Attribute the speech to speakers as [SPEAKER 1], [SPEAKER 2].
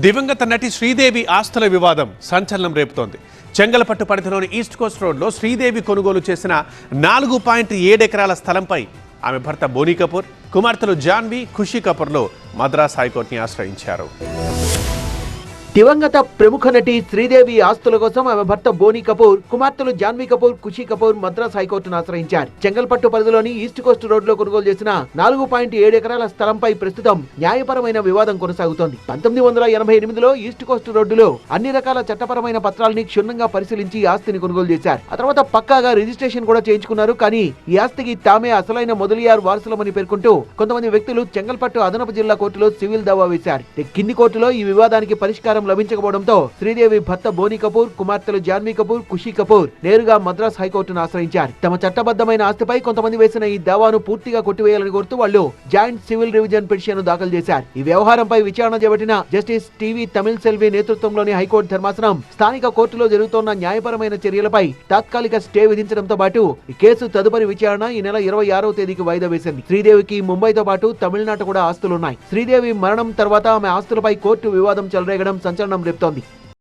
[SPEAKER 1] దివంగత నటి శ్రీదేవి ఆస్తుల వివాదం సంచలనం రేపుతోంది. చెంగల్పట్టు పరిధిలోని ఈస్ట్ కోస్ట్ రోడ్లో శ్రీదేవి కొనుగోలు చేసిన 4.7 ఎకరాల స్థలంపై ఆమె భర్త బోనీ కపూర్, కుమార్తెలు జాన్వీ, ఖుషీ కపూర్లు మద్రాస్ హైకోర్టుని ఆశ్రయించారు.
[SPEAKER 2] దివంగత ప్రముఖ నటి శ్రీదేవి ఆస్తుల కోసం ఆమె భర్త బోనీ కపూర్, కుమార్తెలు జాన్వీ కపూర్, ఖుషీ కపూర్ మద్రాస్ హైకోర్టును ఆశ్రయించారు. చెంగల్పట్టు పరిధిలోని ఈస్ట్ కోస్ట్ రోడ్ లో కొనుగోలు చేసిన 4.7 ఎకరాల స్థలంపై ప్రస్తుతం న్యాయపరమైన వివాదం కొనసాగుతోంది. 1988లో ఈస్ట్ కోస్ట్ రోడ్డులో అన్ని రకాల చట్టపరమైన పత్రాలని క్షుణ్ణంగా పరిశీలించి ఆస్తిని కొనుగోలు చేశారు. ఆ తర్వాత పక్కాగా రిజిస్ట్రేషన్ కూడా చేయించుకున్నారు. కానీ ఈ ఆస్తికి తామే అసలైన మొదలియార్ వారసులమని పేర్కొంటూ కొంతమంది వ్యక్తులు చెంగల్పట్టు అదనపు జిల్లా కోర్టులో సివిల్ దావా వేశారు. కింది కోర్టులో ఈ వివాదానికి పరిష్కారం లభించకపోవడంతో శ్రీదేవి భర్త బోనీ కపూర్, కుమార్తెలు జాన్వీ కపూర్, ఖుషీ కపూర్ నేరుగా మద్రాస్ హైకోర్టును ఆశ్రయించారు. తమ చట్టబద్ధమైన ఆస్తిపై కొంతమంది వేసిన ఈ దావాను పూర్తిగా కొట్టివేయాలని కోరుతూ వాళ్ళు జాయింట్ సివిల్ రివిజన్ పిటిషన్ దాఖలు చేశారు. ఈ వ్యవహారంపై విచారణ చేపట్టిన జస్టిస్ టీవీ తమిళ్ సెల్వి నేతృత్వంలోని హైకోర్టు ధర్మాసనం స్థానిక కోర్టులో జరుగుతోన్న న్యాయపరమైన చర్యలపై తాత్కాలిక స్టే విధించడంతో పాటు ఈ కేసు తదుపరి విచారణ ఈ నెల 26వ తేదీకి వాయిదా వేసింది. శ్రీదేవికి ముంబైతో పాటు తమిళనాడు కూడా ఆస్తులున్నాయి. శ్రీదేవి మరణం తర్వాత ఆమె ఆస్తులపై కోర్టు వివాదం చెలరేగడం సంచలనం రేపుతోంది.